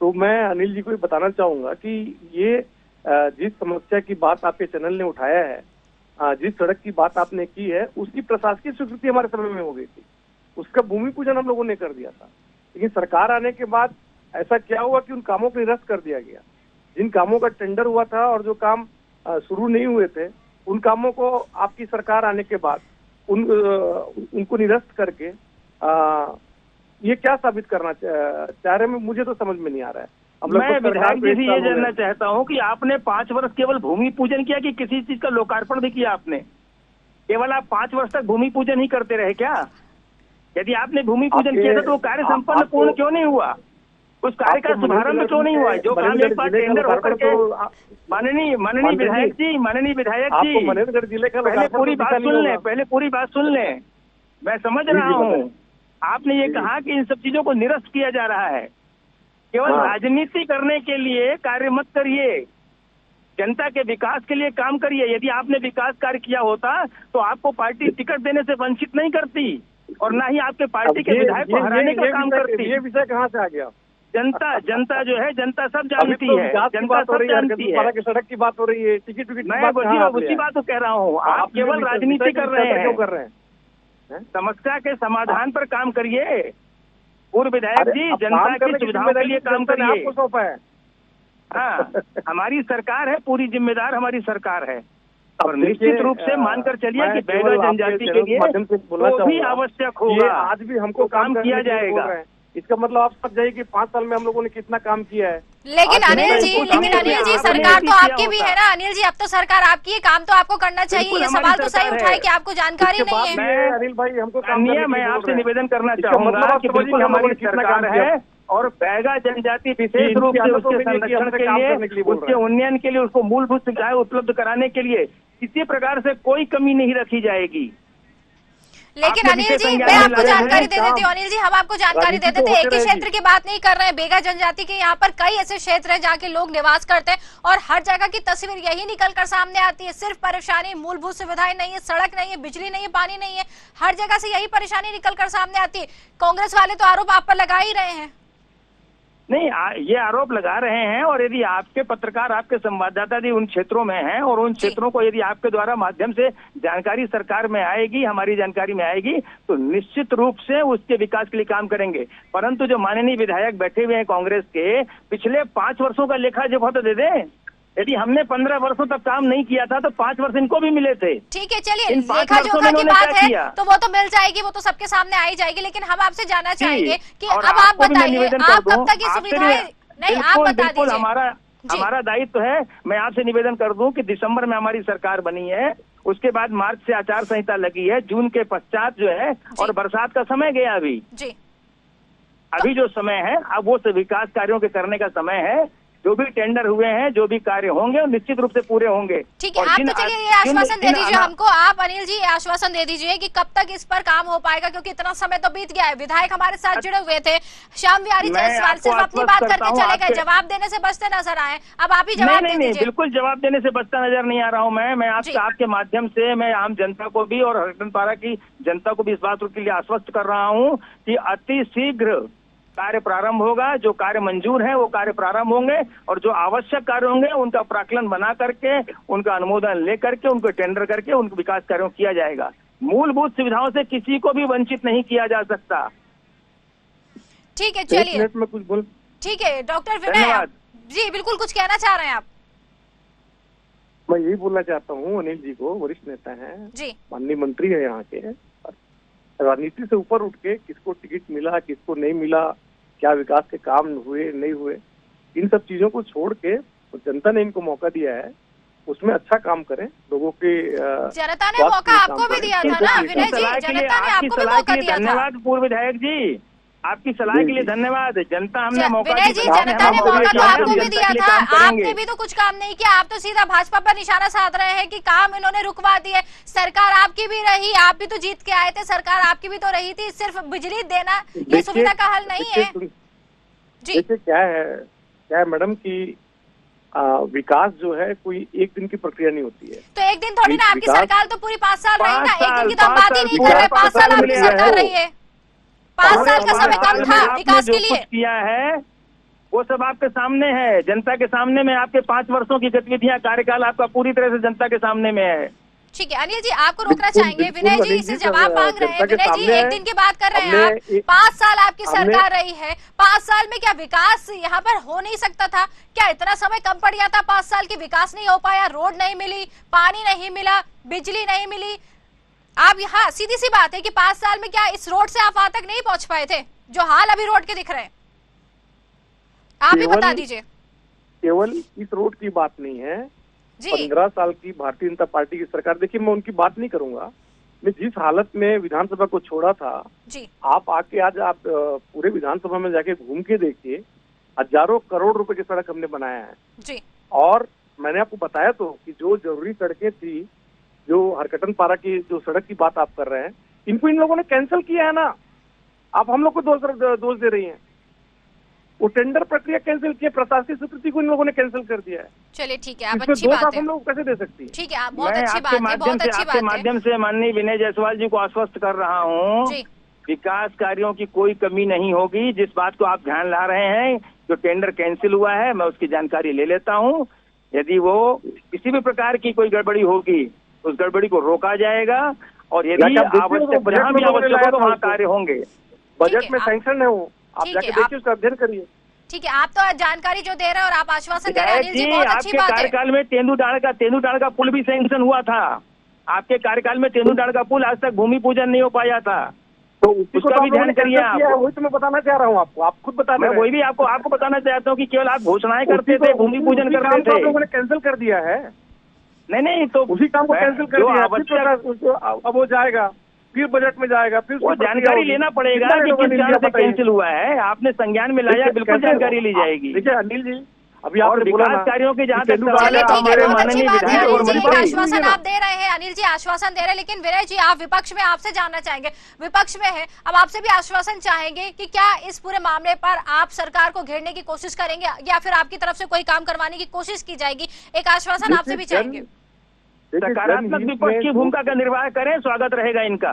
तो मैं अनिल जी को ये बताना चाहूंगा कि ये जिस समस्या की बात आपके चैनल ने उठाया है, जिस सड़क की बात आपने की है, उसकी प्रशासकीय स्वीकृति हमारे समय में हो गई थी, उसका भूमि पूजन हम लोगों ने कर दिया था। लेकिन सरकार आने के बाद ऐसा क्या हुआ कि उन कामों को निरस्त कर दिया गया। जिन कामों का टेंडर हुआ था और जो काम शुरू नहीं हुए थे, उन कामों को आपकी सरकार आने के बाद उनको निरस्त करके ये क्या साबित करना चाह रहे हैं, मुझे तो समझ में नहीं आ रहा है। मैं विधायक जी से ये जानना चाहता हूँ कि आपने 5 वर्ष केवल भूमि पूजन किया कि किसी चीज का लोकार्पण भी किया आपने? केवल आप 5 वर्ष तक भूमि पूजन ही करते रहे क्या? यदि आपने भूमि पूजन किया था तो कार्य संपन्न पूर्ण क्यों नहीं हुआ? उस कार्य का शुभारंभ क्यों नहीं हुआ? जो काम एक बार टेंडर होकर के माननीय विधायक जी मनेन्द्रगढ़ जिले का पहले पूरी बात सुन लें, मैं समझ रहा हूँ। आपने ये कहा कि इन सब चीजों को निरस्त किया जा रहा है। केवल राजनीति करने के लिए कार्य मत करिए, जनता के विकास के लिए काम करिए। यदि आपने विकास कार्य किया होता तो आपको पार्टी टिकट देने से वंचित नहीं करती और ना ही आपके पार्टी के विधायक को हराने का काम करती। ये विषय कहाँ से आ गया? जनता जो है, जनता सब जानती है, जनता सब जानती है। सड़क की बात हो रही है, टिकट मैं उसी बात को कह रहा हूँ। आप केवल राजनीति कर रहे हैं, क्यों कर रहे हैं? समस्या के समाधान पर काम करिए। पूर्व विधायक जी, जनता की सुविधाओं के लिए काम करिए। आपको सौंपा है। हाँ, हमारी सरकार है, पूरी जिम्मेदार हमारी सरकार है। और निश्चित रूप से मानकर चलिए कि बैगा जनजाति के लिए जो भी आवश्यक होगा आज भी हमको काम किया जाएगा। इसका मतलब आप समझ जाइए कि 5 साल में हम लोगों ने कितना काम किया है। लेकिन अनिल जी सरकार तो आपकी भी है ना अनिल जी, अब तो सरकार आपकी है, काम तो आपको करना चाहिए। ये सवाल तो सही उठाए कि आपको जानकारी नहीं है। अनिल भाई हमको मैं आपसे निवेदन करना चाहूंगा कि बिल्कुल हमारी सरकार है और बैगा जनजाति विशेष रूप से उसके संरक्षण के लिए, उसके उन्नयन के लिए, उसको मूलभूत सुविधाएं उपलब्ध कराने के लिए किसी प्रकार से कोई कमी नहीं रखी जाएगी। लेकिन अनिल जी मैं आपको जानकारी दे देती हूँ। अनिल जी हम आपको जानकारी दे देते हैं, एक ही क्षेत्र की बात नहीं कर रहे हैं। बेगा जनजाति के यहाँ पर कई ऐसे क्षेत्र हैं जहाँ के लोग निवास करते हैं और हर जगह की तस्वीर यही निकल कर सामने आती है। सिर्फ परेशानी, मूलभूत सुविधाएं नहीं है, सड़क नहीं है, बिजली नहीं है, पानी नहीं है, हर जगह से यही परेशानी निकल कर सामने आती है। कांग्रेस वाले तो आरोप आप पर लगा ही रहे हैं। नहीं, ये आरोप लगा रहे हैं और यदि आपके पत्रकार, आपके संवाददाता भी उन क्षेत्रों में हैं और उन क्षेत्रों को यदि आपके द्वारा माध्यम से जानकारी सरकार में आएगी, हमारी जानकारी में आएगी, तो निश्चित रूप से उसके विकास के लिए काम करेंगे। परंतु जो माननीय विधायक बैठे हुए हैं कांग्रेस के, पिछले 5 वर्षों का लेखा जोखा तो दे दें। यदि हमने 15 वर्षों तक काम नहीं किया था तो 5 वर्ष इनको भी मिले थे। ठीक है, चलिए लेखा जोखा की बात है तो वो तो मिल जाएगी, वो तो सबके सामने आ ही जाएगी। लेकिन हम आपसे जानना चाहेंगे कि अब आप बताइए, आप कब तक ये सुविधाएं नहीं, आप बता दीजिए। हमारा दायित्व है, मैं आपसे निवेदन कर दूं कि दिसंबर में हमारी सरकार बनी है, उसके बाद मार्च से आचार संहिता लगी है, जून के पश्चात जो है, और बरसात का समय गया अभी जो समय है, अब वो विकास कार्यों के करने का समय है। जो भी टेंडर हुए हैं, जो भी कार्य होंगे निश्चित रूप से पूरे होंगे। ठीक है, आप तो चलिए ये आश्वासन दे दीजिए हमको, आप अनिल जी ये आश्वासन दे दीजिए कि कब तक इस पर काम हो पाएगा, क्योंकि इतना समय तो बीत गया है। विधायक हमारे साथ जुड़े हुए थे, श्याम विहारी जायसवाल सिर्फ अपनी बात करके चले गए, जवाब देने से बचते नजर आए। अब आप ही जवाब दे दीजिए। बिल्कुल जवाब देने से बचता नजर नहीं आ रहा हूँ मैं आपके माध्यम से मैं आम जनता को भी और हरकटन पारा की जनता को भी इस बात के लिए आश्वस्त कर रहा हूँ कि अति शीघ्र कार्य प्रारंभ होगा। जो कार्य मंजूर है वो कार्य प्रारंभ होंगे और जो आवश्यक कार्य होंगे उनका प्राक्कलन बना करके, उनका अनुमोदन लेकर के, उनको टेंडर करके उनको विकास कार्यों किया जाएगा। मूलभूत सुविधाओं से किसी को भी वंचित नहीं किया जा सकता। ठीक है, चलिए ठीक है। डॉक्टर विनय जी बिल्कुल कुछ कहना चाह रहे हैं आप? मैं यही बोलना चाहता हूँ अनिल जी को, वरिष्ठ नेता हैं जी, माननीय मंत्री है यहाँ के, राजनीति से ऊपर उठ के किसको टिकट मिला किसको नहीं मिला, क्या विकास के काम हुए नहीं हुए, इन सब चीजों को छोड़ के जनता ने इनको मौका दिया है, उसमें अच्छा काम करें। लोगों के जनता ने मौका आपको भी दिया था ना विनय जी, जनता ने आपको भी मौका दिया था। धन्यवाद पूर्व विधायक जी, आपकी सलाह के लिए धन्यवाद। जनता हमने मौका विनय जी, जनता ने मौका तो आपको भी दिया था, आपने भी तो कुछ काम नहीं किया। आप तो सीधा भाजपा पर निशाना साध रहे हैं कि काम इन्होंने रुकवा दिए। सरकार आपकी भी रही, आप भी तो जीत के आए थे, सरकार आपकी भी तो रही थी, सिर्फ बिजली देना ये सुविधा का हल नहीं है। जी, देखिए क्या है मैडम की विकास जो है कोई एक दिन की प्रक्रिया नहीं होती है। तो एक दिन थोड़ी ना, आपकी सरकार तो पूरी 5 साल रही ना, एक दिन की तो हम बात ही नहीं कर रहे। 5 साल आपकी सरकार रही है, 5 साल का समय कम था विकास के लिए। किया है वो सब आपके सामने है, जनता के सामने में। आपके 5 वर्षों की गतिविधियां, कार्यकाल आपका पूरी तरह से जनता के सामने में है। ठीक है अनिल जी, आपको रोकना चाहेंगे। विनय जी इससे जवाब मांग रहे हैं। विनय जी, एक दिन की बात कर रहे हैं आप, 5 साल आपकी सरकार रही है, 5 साल में क्या विकास यहाँ पर हो नहीं सकता था? क्या इतना समय कम पड़ गया था? 5 साल की विकास नहीं हो पाया, रोड नहीं मिली, पानी नहीं मिला, बिजली नहीं मिली। आप यहाँ सीधी सी बात है कि 5 साल में क्या इस रोड से आप वहां तक नहीं पहुंच पाए थे जो हाल अभी रोड के दिख रहे हैं? आप ही बता दीजिए। केवल इस रोड की बात नहीं है, 15 साल की भारतीय जनता पार्टी की सरकार, देखिए मैं उनकी बात नहीं करूंगा, मैं जिस हालत में विधानसभा को छोड़ा था जी, आप आके आज आप पूरे विधानसभा में जाके घूम के देखिए, हजारों करोड़ रुपए की सड़क हमने बनाया है जी। और मैंने आपको बताया तो कि जो जरूरी सड़कें थी, जो हरकटन पारा की जो सड़क की बात आप कर रहे हैं, इनको इन लोगों ने कैंसिल किया है ना। आप हम लोग को दोष दे रही हैं। वो टेंडर प्रक्रिया कैंसिल की, प्रशासनिक स्वीकृति को इन लोगों ने कैंसिल कर दिया है। चलिए ठीक है, आप अच्छी बात है, हम लोग कैसे दे सकती है? ठीक है, आप बहुत अच्छी बात है, बहुत अच्छी बात है। है। माध्यम से माननीय विनय जायसवाल जी को आश्वस्त कर रहा हूँ, विकास कार्यों की कोई कमी नहीं होगी। जिस बात को आप ध्यान ला रहे हैं, जो टेंडर कैंसिल हुआ है, मैं उसकी जानकारी ले लेता हूँ। यदि वो किसी भी प्रकार की कोई गड़बड़ी होगी, उस गड़बड़ी को रोका जाएगा और यदि आवश्यक जहाँ भी आवश्यक हो वहाँ कार्य होंगे। बजट में सैंक्शन है वो, आप जाके देखिए, उसका अध्ययन करिए। ठीक है, आप तो जानकारी जो दे रहे हैं और आप आश्वासन दे रहे हैं अनिल जी, बहुत अच्छी बात है। आपके कार्यकाल में तेंदुडाड़ का पुल भी सैंक्शन हुआ था। आपके कार्यकाल में तेंदुडाड़ का पुल आज तक भूमि पूजन नहीं हो पाया था, तो उसका भी ध्यान करिए आप। वही तो मैं बताना चाह रहा हूँ आपको, आप खुद बता रहे हैं। वही भी आपको बताना चाहता हूँ कि केवल आप घोषणाएं करते थे, भूमि पूजन करते थे, लोगों ने कैंसिल कर दिया है। नहीं तो उसी काम को कैंसिल कर दिया, अब वो जाएगा, फिर बजट में जाएगा, फिर वो जानकारी लेना पड़ेगा कि किस कारण से कैंसिल हुआ है। आपने संज्ञान में लाया, बिल्कुल जानकारी ली जाएगी। देखिए अनिल जी, अभी आप विकास कार्यों की जहाँ तक आश्वासन आप दे रहे हैं, अनिल जी आश्वासन दे रहे हैं, लेकिन विनय जी आप विपक्ष में, आपसे जानना चाहेंगे, विपक्ष में है, अब आपसे भी आश्वासन चाहेंगे कि क्या इस पूरे मामले पर आप सरकार को घेरने की कोशिश करेंगे या फिर आपकी तरफ से कोई काम करवाने की कोशिश की जाएगी? एक आश्वासन आपसे भी चाहेंगे। सकारात्मक विपक्ष की भूमिका का निर्वाह करें, स्वागत रहेगा इनका।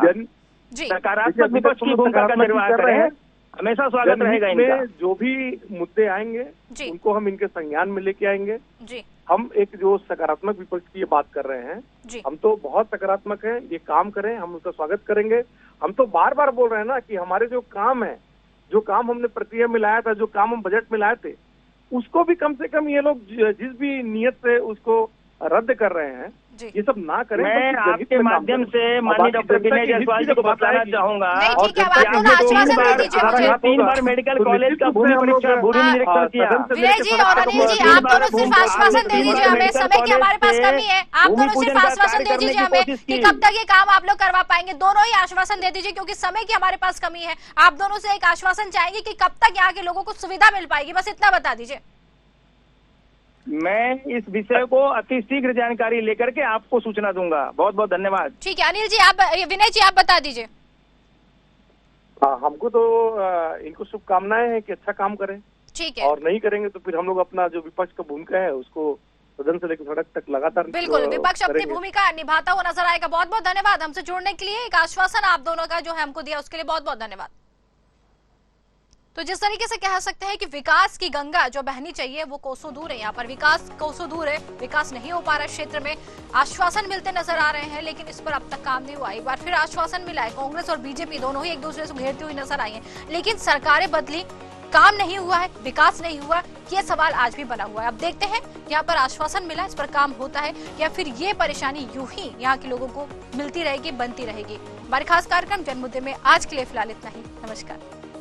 जी, सकारात्मक विपक्ष की भूमिका का निर्वाह करें, हमेशा स्वागत रहेगा इनका। जो भी मुद्दे आएंगे उनको हम इनके संज्ञान में लेके आएंगे जी। हम एक जो सकारात्मक विपक्ष की बात कर रहे हैं जी, हम तो बहुत सकारात्मक हैं, ये काम करें, हम उसका स्वागत करेंगे। हम तो बार बार बोल रहे हैं ना कि हमारे जो काम है, जो काम हमने प्रक्रिया में लाया था, जो काम हम बजट में लाए थे, उसको भी कम से कम ये लोग जिस भी नियत से उसको रद्द कर रहे हैं, ये सब ना करें। मैं आपके माध्यम से माननीय डॉक्टर विनय जायसवाल जी को बताना चाहूंगा, और 3 बार मेडिकल कॉलेज का भूमि परीक्षा, भूमि निरीक्षण किया। विनय जी और अनिल जी, आप दोनों सिर्फ आश्वासन दे दीजिए हमें, समय की हमारे पास कमी है, आप दोनों सिर्फ आश्वासन दे दीजिए हमें कि कब तक ये काम आप लोग करवा पाएंगे। दोनों ही आश्वासन दे दीजिए क्योंकि समय की हमारे पास कमी है। आप दोनों से एक आश्वासन चाहेंगे कि कब तक यहाँ के लोगों को सुविधा मिल पाएगी, बस इतना बता दीजिए। मैं इस विषय को अति शीघ्र जानकारी लेकर के आपको सूचना दूंगा। बहुत बहुत धन्यवाद। ठीक है अनिल जी, आप विनय जी आप बता दीजिए। हमको तो इनको शुभकामनाएं हैं कि अच्छा काम करें, ठीक है, और नहीं करेंगे तो फिर हम लोग अपना जो विपक्ष का भूमिका है उसको सदन से लेकर सड़क तक लगातार बिल्कुल विपक्ष अपनी भूमिका निभाता हुआ नजर आएगा। बहुत बहुत धन्यवाद हमसे जुड़ने के लिए। एक आश्वासन आप दोनों का जो है हमको दिया, उसके लिए बहुत बहुत धन्यवाद। तो जिस तरीके से कह सकते हैं कि विकास की गंगा जो बहनी चाहिए वो कोसों दूर है, यहाँ पर विकास कोसों दूर है, विकास नहीं हो पा रहा क्षेत्र में। आश्वासन मिलते नजर आ रहे हैं लेकिन इस पर अब तक काम नहीं हुआ। एक बार फिर आश्वासन मिला है, कांग्रेस और बीजेपी दोनों ही एक दूसरे से घेरती हुई नजर आई है, लेकिन सरकारें बदली, काम नहीं हुआ है, विकास नहीं हुआ, ये सवाल आज भी बना हुआ है। अब देखते हैं यहाँ पर आश्वासन मिला, इस पर काम होता है या फिर ये परेशानी यूं ही यहाँ के लोगों को मिलती रहेगी, बनती रहेगी। हमारे खास कार्यक्रम जनमुद्दे में आज के लिए फिलहाल इतना ही। नमस्कार।